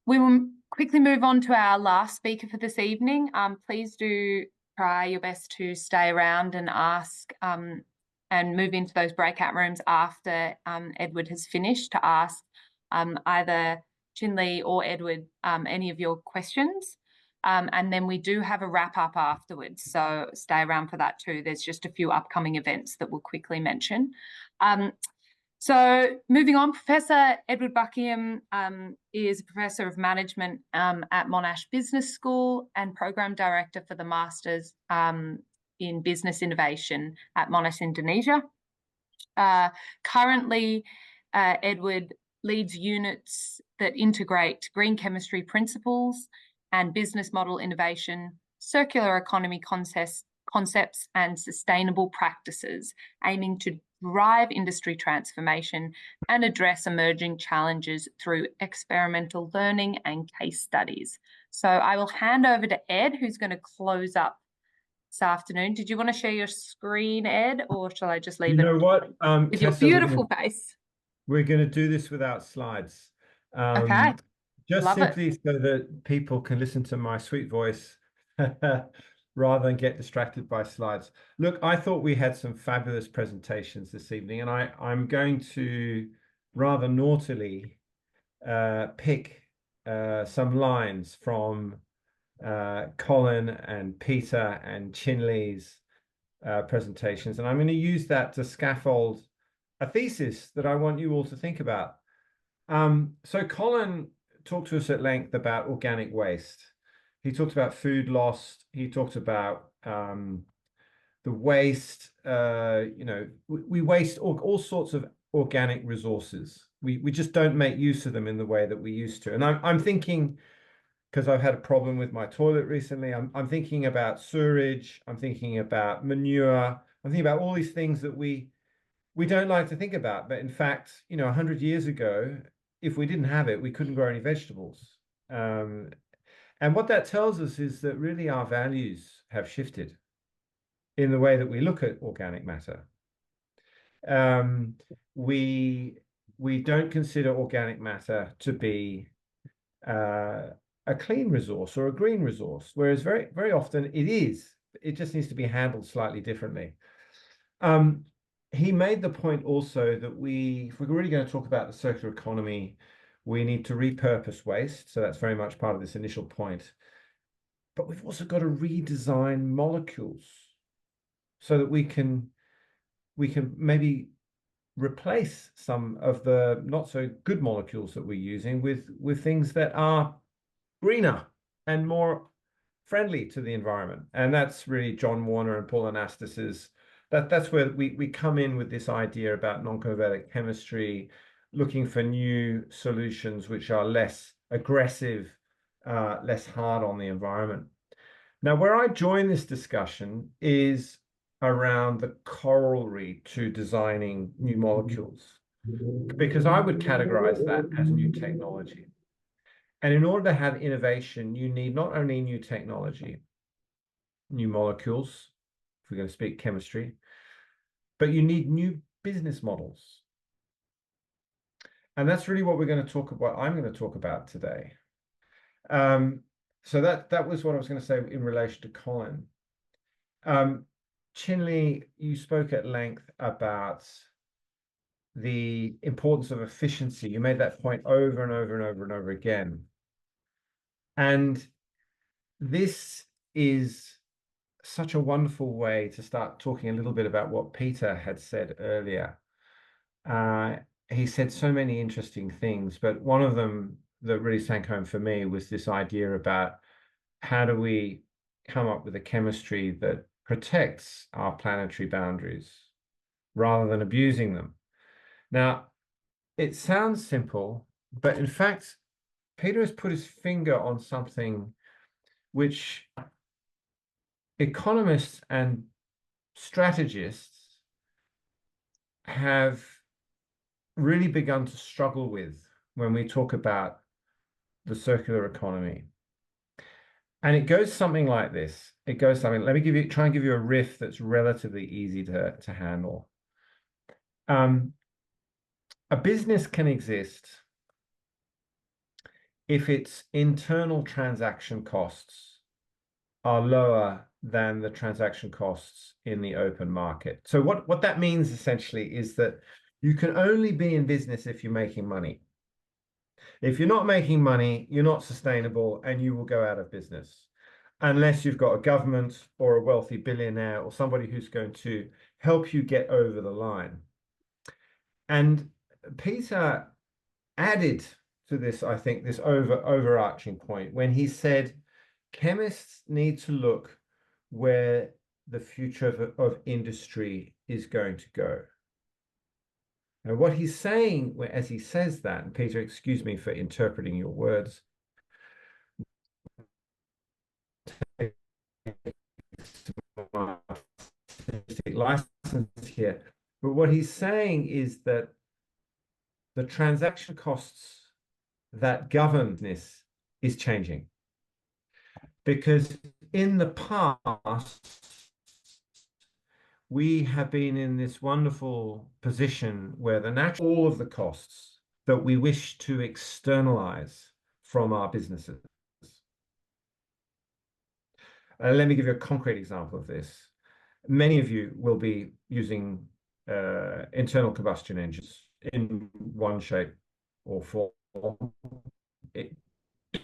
We will quickly move on to our last speaker for this evening. Please do try your best to stay around and ask and move into those breakout rooms after Edward has finished to ask either Chinley or Edward any of your questions. And then we do have a wrap up afterwards, so stay around for that too. There's just a few upcoming events that we'll quickly mention. So moving on, Professor Edward Buckingham is a Professor of Management at Monash Business School and Program Director for the Masters in Business Innovation at Monash Indonesia. Currently, Edward leads units that integrate green chemistry principles and business model innovation, circular economy concepts and sustainable practices, aiming to drive industry transformation and address emerging challenges through experimental learning and case studies. So I will hand over to Ed, who's going to close up this afternoon. Did you want to share your screen, Ed, or shall I just leave it? You know what? With your Tessa, beautiful face. we're going to do this without slides. Okay. Just Love simply it. so that people can listen to my sweet voice rather than get distracted by slides. Look, I thought we had some fabulous presentations this evening, and I'm going to rather naughtily pick some lines from Colin and Peter and Chinley's presentations, and I'm going to use that to scaffold a thesis that I want you all to think about. So Colin talked to us at length about organic waste. He talked about food loss. He talked about the waste. We waste all sorts of organic resources. We just don't make use of them in the way that we used to. And I'm thinking, because I've had a problem with my toilet recently, I'm thinking about sewage. I'm thinking about manure. I'm thinking about all these things that we don't like to think about. But in fact, 100 years ago, if we didn't have it, we couldn't grow any vegetables. And what that tells us is that really our values have shifted in the way that we look at organic matter. We don't consider organic matter to be a clean resource or a green resource, whereas very, very often it is. It just needs to be handled slightly differently. He made the point also that if we're really going to talk about the circular economy, we need to repurpose waste. So that's very much part of this initial point. But we've also got to redesign molecules so that we can maybe replace some of the not so good molecules that we're using with things that are greener and more friendly to the environment. And that's really John Warner and Paul Anastas's. That's where we come in with this idea about non-covalent chemistry, looking for new solutions which are less aggressive, less hard on the environment. Now, where I join this discussion is around the corollary to designing new molecules, because I would categorize that as new technology. And in order to have innovation, you need not only new technology, new molecules, if we're going to speak chemistry, but you need new business models. And that's really what we're going to talk about. I'm going to talk about today. So that was what I was going to say in relation to Colin. Chinley, you spoke at length about the importance of efficiency. You made that point over and over and over and over again. And this is such a wonderful way to start talking a little bit about what Peter had said earlier. He said so many interesting things, but one of them that really sank home for me was this idea about how do we come up with a chemistry that protects our planetary boundaries rather than abusing them. Now, it sounds simple, but in fact, Peter has put his finger on something which economists and strategists have really begun to struggle with when we talk about the circular economy. And it goes something like this. It goes something, let me try and give you a riff that's relatively easy to handle. A business can exist if its internal transaction costs are lower than the transaction costs in the open market. So what that means essentially is that you can only be in business if you're making money. If you're not making money, you're not sustainable and you will go out of business unless you've got a government or a wealthy billionaire or somebody who's going to help you get over the line. And Peter added to this, I think, this overarching point when he said chemists need to look where the future of industry is going to go. And what he's saying as he says that, and Peter, excuse me for interpreting your words, license here, but what he's saying is that the transaction costs that govern this is changing. Because in the past, we have been in this wonderful position where all of the costs that we wish to externalize from our businesses. Let me give you a concrete example of this. Many of you will be using internal combustion engines in one shape or form,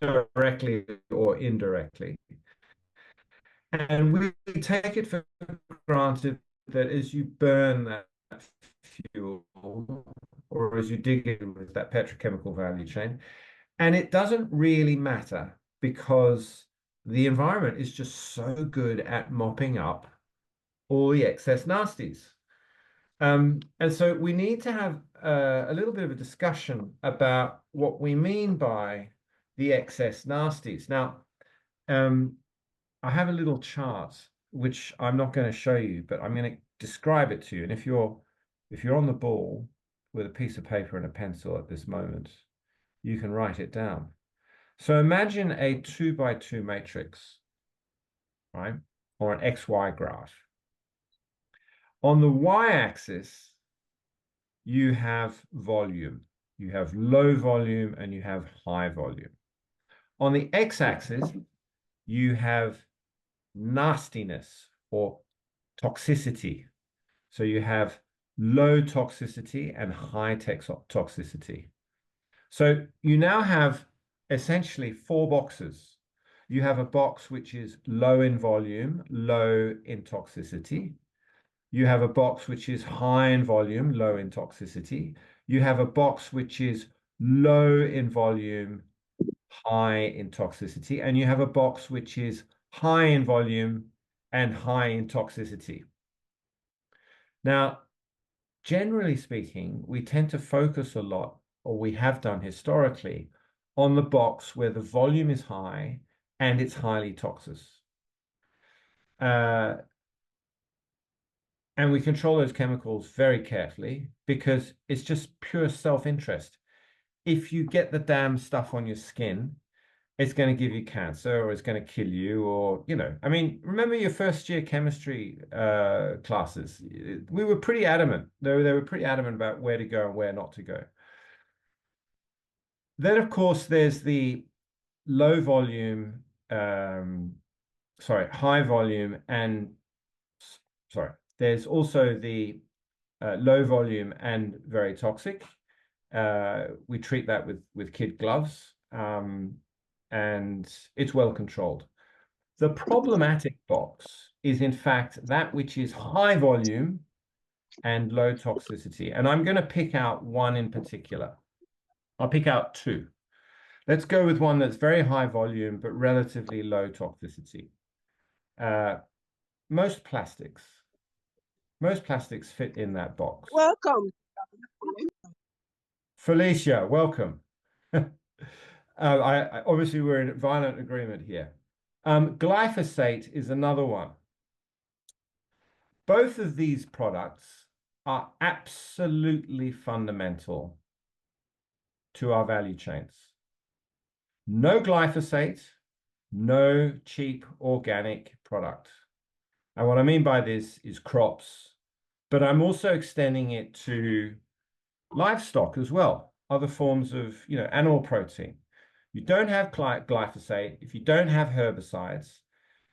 directly or indirectly. And we take it for granted that as you burn that fuel or as you dig in with that petrochemical value chain, and it doesn't really matter because the environment is just so good at mopping up all the excess nasties. And so we need to have a little bit of a discussion about what we mean by the excess nasties. Now, I have a little chart which I'm not going to show you, but I'm going to describe it to you. And if you're on the ball with a piece of paper and a pencil at this moment, you can write it down. So imagine a 2x2 matrix, right? Or an XY graph. On the y-axis, you have volume. You have low volume and you have high volume. On the x-axis, you have nastiness or toxicity. So you have low toxicity and high toxicity. So you now have essentially 4 boxes. You have a box which is low in volume, low in toxicity. You have a box which is high in volume, low in toxicity. You have a box which is low in volume, high in toxicity. And you have a box which is high in volume and high in toxicity. Now, generally speaking, we tend to focus a lot, or we have done historically, on the box where the volume is high and it's highly toxic. And we control those chemicals very carefully because it's just pure self-interest. If you get the damn stuff on your skin, it's going to give you cancer or it's going to kill you or, I mean, remember your first year chemistry classes? We were pretty adamant. They were pretty adamant about where to go and where not to go. Then, of course, there's the high volume and, there's also the low volume and very toxic. We treat that with kid gloves, and it's well controlled. The problematic box is, in fact, that which is high volume and low toxicity. And I'm going to pick out one in particular. I'll pick out 2. Let's go with one that's very high volume, but relatively low toxicity. Most plastics fit in that box. Welcome. Felicia, welcome. Obviously we're in violent agreement here. Glyphosate is another one. Both of these products are absolutely fundamental to our value chains. No glyphosate, no cheap organic product. And what I mean by this is crops, but I'm also extending it to livestock as well, other forms of, animal protein. you don't have glyphosate, if you don't have herbicides,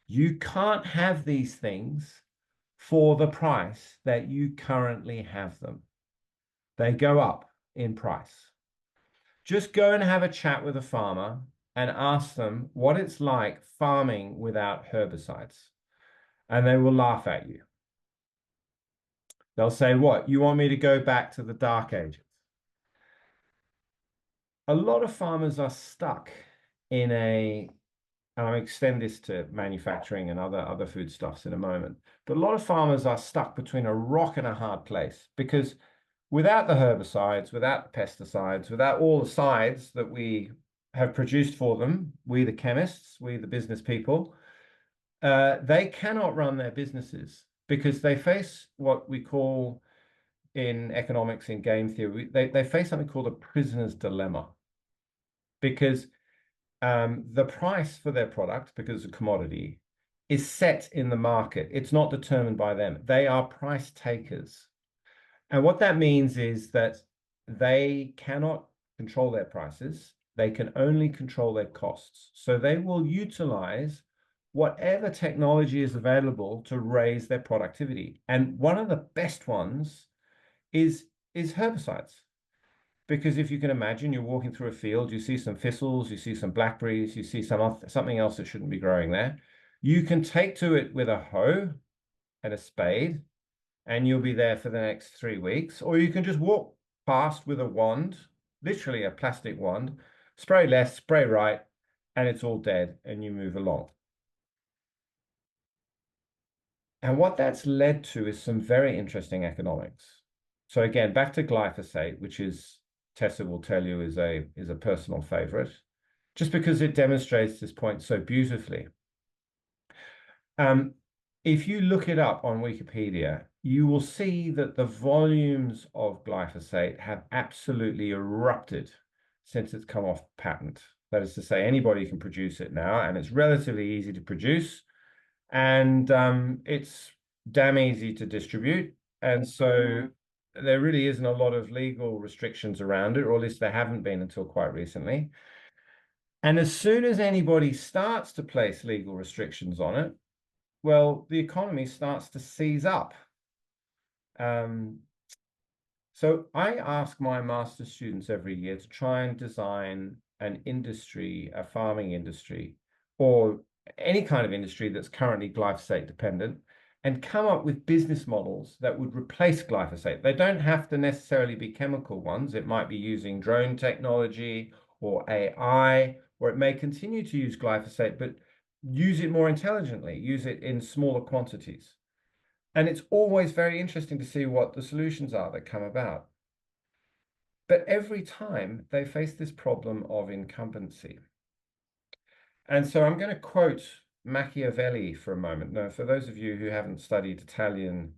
you can't have these things for the price that you currently have them. They go up in price. Just go and have a chat with a farmer and ask them what it's like farming without herbicides, and they will laugh at you. They'll say, what, you want me to go back to the dark ages? A lot of farmers are stuck in and I'll extend this to manufacturing and other foodstuffs in a moment, but a lot of farmers are stuck between a rock and a hard place, because without the herbicides, without the pesticides, without all the sides that we have produced for them, we the chemists, we the business people, they cannot run their businesses, because they face what we call in economics, in game theory, they face something called a prisoner's dilemma, because the price for their product, because it's a commodity, is set in the market. It's not determined by them. They are price takers. And what that means is that they cannot control their prices. They can only control their costs. So they will utilize whatever technology is available to raise their productivity. And one of the best ones is herbicides. Because if you can imagine, you're walking through a field, you see some thistles, you see some blackberries, you see something else that shouldn't be growing there. You can take to it with a hoe and a spade, and you'll be there for the next 3 weeks. Or you can just walk past with a wand, literally a plastic wand, spray left, spray right, and it's all dead, and you move along. And what that's led to is some very interesting economics. So again, back to glyphosate, which is, Tessa will tell you, is a personal favorite, just because it demonstrates this point so beautifully. If you look it up on Wikipedia, you will see that the volumes of glyphosate have absolutely erupted since it's come off patent. That is to say, anybody can produce it now, and it's relatively easy to produce, and it's damn easy to distribute. And so there really isn't a lot of legal restrictions around it, or at least there haven't been until quite recently. And as soon as anybody starts to place legal restrictions on it, well, the economy starts to seize up. So I ask my master's students every year to try and design an industry, a farming industry, or any kind of industry that's currently glyphosate dependent, and come up with business models that would replace glyphosate. They don't have to necessarily be chemical ones. It might be using drone technology or AI, or it may continue to use glyphosate, but use it more intelligently, use it in smaller quantities. And it's always very interesting to see what the solutions are that come about. But every time they face this problem of incumbency. And so I'm going to quote Machiavelli for a moment. Now, for those of you who haven't studied Italian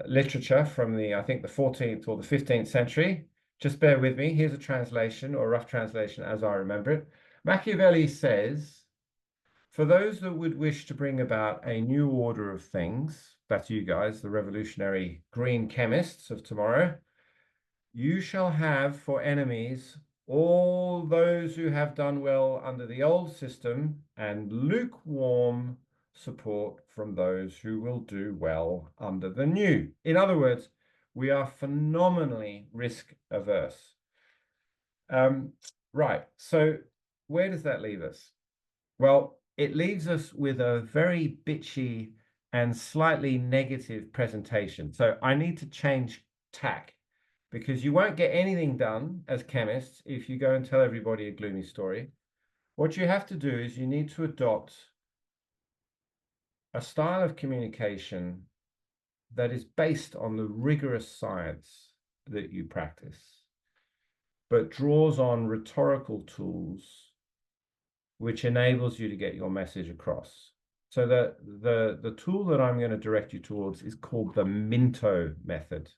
literature from I think the 14th or the 15th century, just bear with me. Here's a translation, or a rough translation as I remember it. Machiavelli says, for those that would wish to bring about a new order of things, that's you guys, the revolutionary green chemists of tomorrow, you shall have for enemies all those who have done well under the old system, and lukewarm support from those who will do well under the new. In other words, we are phenomenally risk averse. Right, so where does that leave us? Well, it leaves us with a very bitchy and slightly negative presentation. So I need to change tack, because you won't get anything done as chemists if you go and tell everybody a gloomy story. What you have to do is you need to adopt a style of communication that is based on the rigorous science that you practice, but draws on rhetorical tools which enables you to get your message across. So the tool that I'm going to direct you towards is called the Minto method,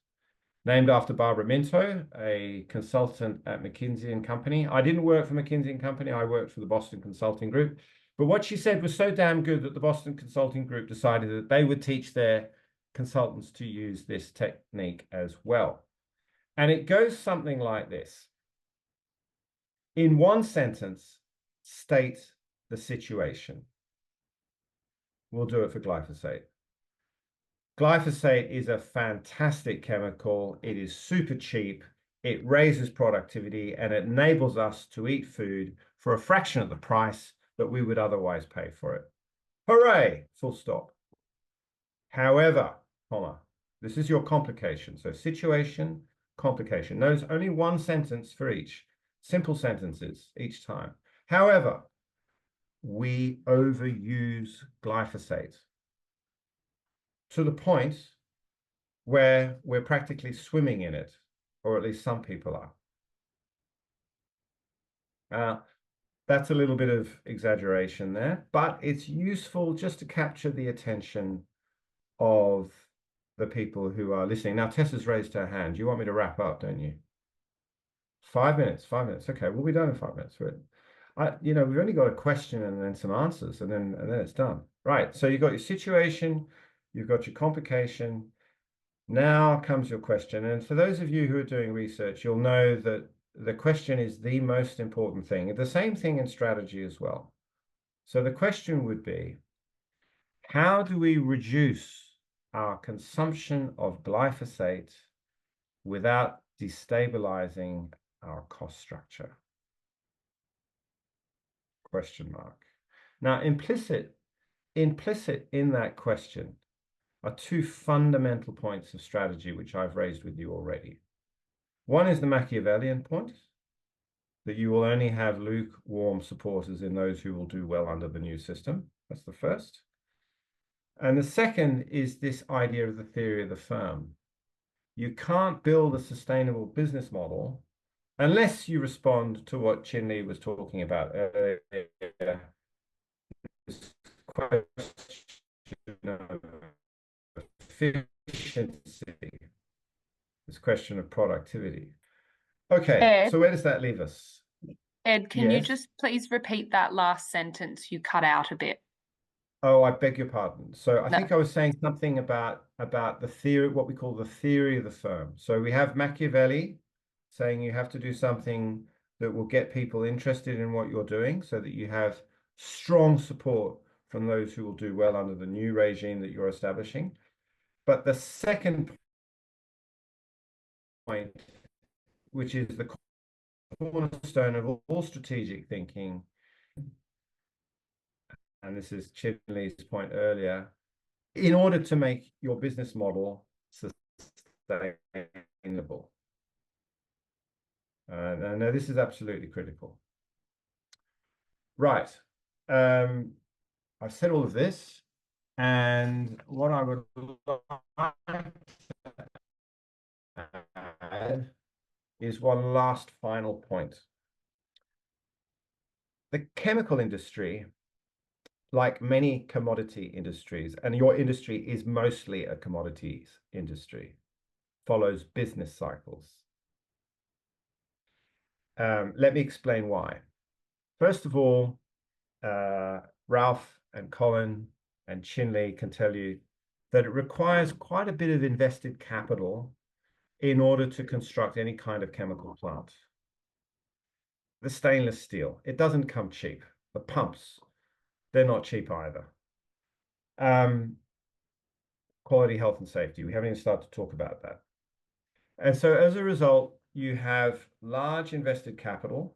named after Barbara Minto, a consultant at McKinsey and Company. I didn't work for McKinsey and Company. I worked for the Boston Consulting Group. But what she said was so damn good that the Boston Consulting Group decided that they would teach their consultants to use this technique as well. And it goes something like this. In one sentence, state the situation. We'll do it for glyphosate. Glyphosate is a fantastic chemical. It is super cheap. It raises productivity and it enables us to eat food for a fraction of the price that we would otherwise pay for it. Hooray! Full stop. However, comma, this is your complication. So situation, complication. Notice only one sentence for each. Simple sentences each time. However, we overuse glyphosate to the point where we're practically swimming in it, or at least some people are. That's a little bit of exaggeration there, but it's useful just to capture the attention of the people who are listening. Now, Tessa's raised her hand. You want me to wrap up, don't you? 5 minutes, 5 minutes. Okay, we'll be done in 5 minutes. We've only got a question and then some answers, and then it's done. Right. So you've got your situation, you've got your complication. Now comes your question. And for those of you who are doing research, you'll know that the question is the most important thing. The same thing in strategy as well. So the question would be, how do we reduce our consumption of glyphosate without destabilizing our cost structure? Question mark. Now, implicit in that question are two fundamental points of strategy, which I've raised with you already. One is the Machiavellian point, that you will only have lukewarm supporters in those who will do well under the new system. That's the first. And the second is this idea of the theory of the firm. You can't build a sustainable business model unless you respond to what Chin Lee was talking about earlier. This question of efficiency, this question of productivity. Okay, Ed, so where does that leave us? Ed, can you Yes? just please repeat that last sentence? You cut out a bit. Oh, I beg your pardon. So I No. think I was saying something about the theory, what we call the theory of the firm. So we have Machiavelli saying you have to do something that will get people interested in what you're doing so that you have strong support from those who will do well under the new regime that you're establishing. But the second point, which is the cornerstone of all strategic thinking, and this is Chin Lee's point earlier, in order to make your business model sustainable. Now, this is absolutely critical. Right. I've said all of this, and what I would like to add is one last final point. The chemical industry, like many commodity industries, and your industry is mostly a commodities industry, follows business cycles. Let me explain why. First of all, Ralph and Colin and Chin Lee can tell you that it requires quite a bit of invested capital in order to construct any kind of chemical plant. The stainless steel, it doesn't come cheap. The pumps, they're not cheap either. Quality, health, and safety, we haven't even started to talk about that. And so as a result, you have large invested capital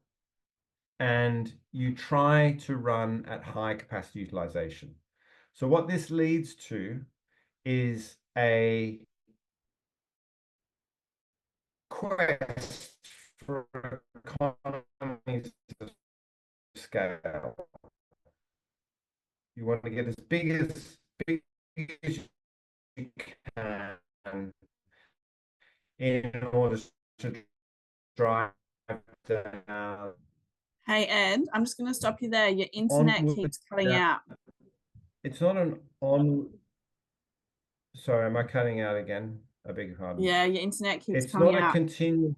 and you try to run at high capacity utilization. So what this leads to is a quest for economies of scale. You want to get as big as you can in order to drive down. Hey, Ed, I'm just going to stop you there. Your internet keeps cutting out. It's not an on. Sorry, am I cutting out again? I beg your pardon. Yeah, your internet keeps It's coming not a out. continuous.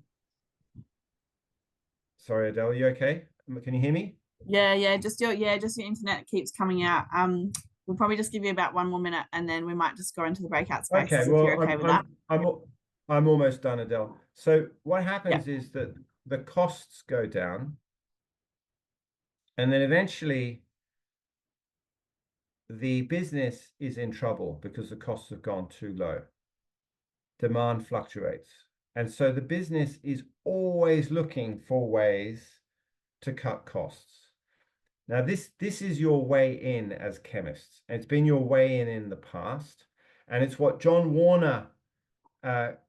Sorry, Adele, you okay? Can you hear me? Yeah, just your internet keeps coming out. We'll probably just give you about 1 more minute, and then we might just go into the breakout spaces. Okay, if well, you're okay with that. I'm almost done, Adele. So what happens is that the costs go down And then eventually the business is in trouble because the costs have gone too low. Demand fluctuates. And so the business is always looking for ways to cut costs. Now, this is your way in as chemists. It's been your way in the past. And it's what John Warner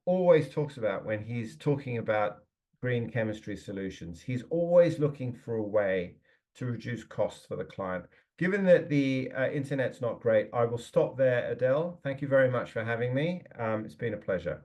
always talks about when he's talking about green chemistry solutions. He's always looking for a way to reduce costs for the client. Given that the internet's not great, I will stop there, Adele. Thank you very much for having me. It's been a pleasure.